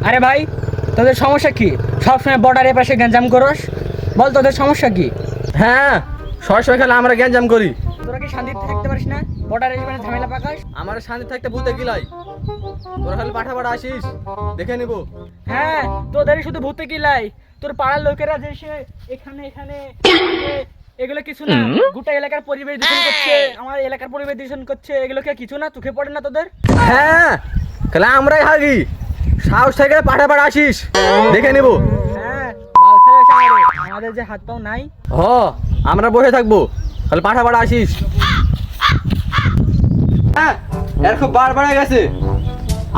আরে ভাই, তোদের সমস্যা কি? সবসময় বর্ডারের পাশে গ্যাঞ্জাম করস, বল তোদের সমস্যা কি? হ্যাঁ, সবসময় খেলে আমরা গ্যাঞ্জাম করি। তোরা কি শান্তিতে থাকতে পারিস না? বর্ডারের মানে ঝামেলা পাকাস। আমার শান্তি থাকতে ভূতে গিলাই, তোরা খালি পাঠা পাঠা আসিস, দেখে নিব। হ্যাঁ, তোদেরই শুধু ভূতে কিলাই। তোর পাড়ার লোকেরা যে সে এখানে এখানে এগুলো কিছু না, গোটা এলাকার পরিবেশ দূষণ করছে, আমার এলাকার পরিবেশ দূষণ করছে, এগুলো কি কিছু না? চোখে পড়ে না তোদের? হ্যাঁ, খেলে আমরাই হাগি, সাহস থেকে পাঠা পাঠা আসিস, দেখে নিব। হ্যাঁ, বাল ফেলে আমাদের যে হাত পাও নাই। হ, আমরা বসে থাকবো, খালি পাঠা পাঠা আসিস। হ্যাঁ, এর খুব বার বাড়া গেছে,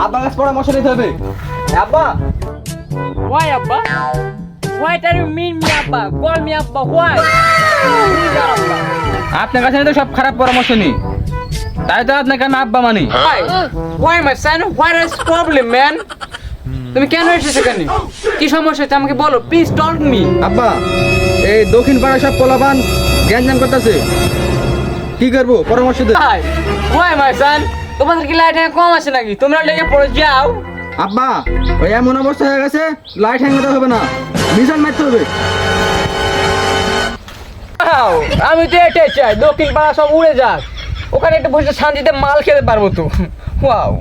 আব্বা কাছে পরামর্শ নিতে হবে। আব্বা, Why, Abba? Why do you mean me, Abba? Call me Abba. Why? আপনার কাছে তো সব খারাপ পরামর্শ নি, তাই তো আপনাকে আমি আব্বা মানি। Why? Why, my son? What is problem, man? তুমি কেন এসেছো এখানে? কি সমস্যা হচ্ছে আমাকে বলো, প্লিজ টল মি। আব্বা, এই দক্ষিণ পাড়া সব পোলাপান গ্যাঞ্জাম করতেছে, কি করবো পরামর্শ দে। Why, my son? তোমাদের কি লাইট কম আছে নাকি? তোমরা লেগে পড়ে যাও। আব্বা, ওই এমন অবস্থা হয়ে গেছে, লাইট হ্যাংতে হবে না, মিশন মারতে হবে। আমি তো এটাই চাই, দক্ষিণ পাড়া সব উড়ে যাক, ওখানে একটু বসে শান্তিতে মাল খেতে পারবো তো। ওয়াও।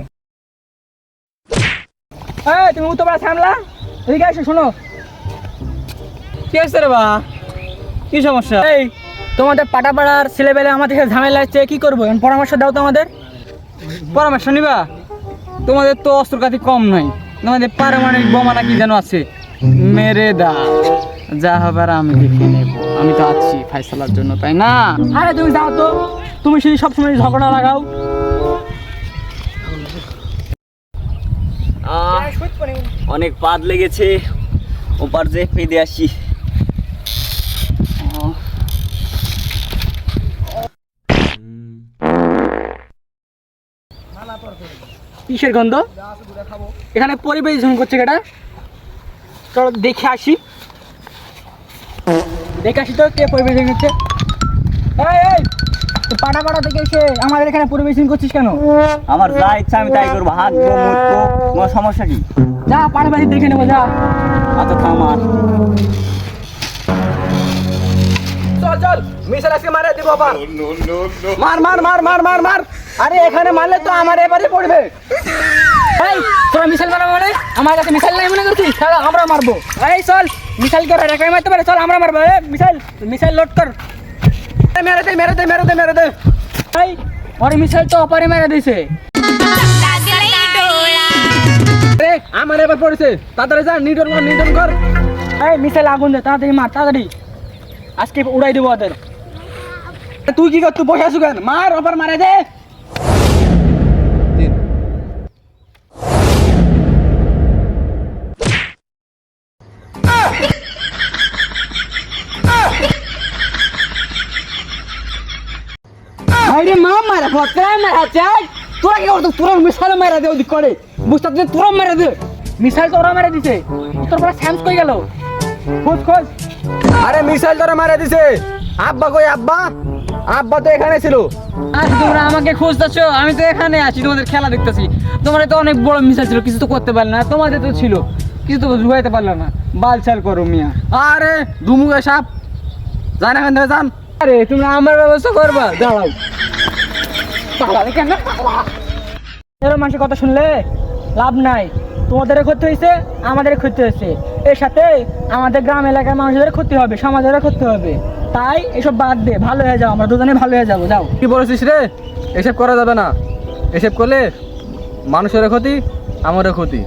এই তুমি উত্তর পাড়া সামলা, এদিকে এসো, শোনো। কি আছে রে বা? কি সমস্যা? এই তোমাদের পাটাপাড়ার ছেলেবেলে আমাদের সাথে ঝামেলা হচ্ছে, কি করবো? পরামর্শ দাও তো আমাদের। পরামর্শ নিবা? তোমাদের তো অস্ত্রঘাতি কম নয়, তোমাদের পারমাণবিক বোমা নাকি যেন আছে, মেরে দাও, যা হবার আমি দেখে নেব, আমি তো আছি ফাইসালার জন্য, তাই না? আরে তুমি যাও তো, তুমি সেই সবসময় ঝগড়া লাগাও। অনেক পাদ লেগেছে, ওপার যে পেদে আসি। কিসের গন্ধ? এখানে পরিবেশ দূষণ করছে কেটা? চলো দেখে আসি, দেখে আসি তো কে পরিবেশ দূষণ করছে। এই পাটা পাটা দেখে এসে আমাদের এখানে পরিবেশ দূষণ করছিস কেন? আমার যা ইচ্ছা আমি তাই করবো, হাত তোমার সমস্যা কি? যা পাড়ে বাড়ি দেখে নেবো, যা। আচ্ছা থামার চল চল, মিশাল আজকে মারে দিব বাবা। মার মার মার মার মার মার, আরে এখানে মারলে তো আমার এবারে পড়বে। এই তোরা মিসাইল মারবো মানে? আমার কাছে মিসাইল নাই মনে করছিস? তাহলে আমরা মারবো। এই চল, মিসাইল করে রেখাই মারতে পারে, চল আমরা মারবো। মিসাইল মিসাইল লোড কর। মেরে দে মেরে দে মেরে দে মেরে দে। এই ওর মিসাইল তো অপারে মেরে দিয়েছে। আরে আমার এবার পড়েছে, তাড়াতাড়ি যা, নিডন কর নিডন কর। এই মিসাইল আগুন দে, তাড়াতাড়ি মার, তাড়াতাড়ি, আজকে উড়াই দেবো ওদের। তুই কি কর, তুই বসে আছো কেন? মার, অপার মারে দে। আরে মা মারা ফটকা মারা চাই, তোরা কি করছিস? তোরা মিসাইল মারা দে ওদিক করে, বুঝতে পারছিস? তোরা মারা দে মিসাইল, তোরা মারা দিছে। তোর পরে স্যামস কই গেল? খোঁজ খোঁজ। আরে মিসাইল তোরা মারা দিছে। আব্বা কই? আব্বা, আব্বা তো এখানে ছিল। আর তোমরা আমাকে খুঁজতেছো, আমি তো এখানে আছি, তোমাদের খেলা দেখতেছি। তোমাদের তো অনেক বড় মিসাইল ছিল, কিছু তো করতে পারলে না। তোমাদের তো ছিল, কিছু তো জুয়াইতে পারলে না। বালচাল করো মিয়া। আরে দুমুগে সাপ, যান এখান থেকে যান। আরে তোমরা আমার ব্যবস্থা করবা, দাঁড়াও। এর মানুষের কথা শুনলে লাভ নাই, তোমাদের ক্ষতি হয়েছে, আমাদের ক্ষতি হয়েছে, এর সাথে আমাদের গ্রাম এলাকার মানুষদের ক্ষতি হবে, সমাজের ক্ষতি হবে। তাই এসব বাদ দে, ভালো হয়ে যাও, আমরা দুজনে ভালো হয়ে যাবো। যাও। কি বলেছিস রে? এসব করা যাবে না, এসব করলে মানুষের ক্ষতি, আমারও ক্ষতি।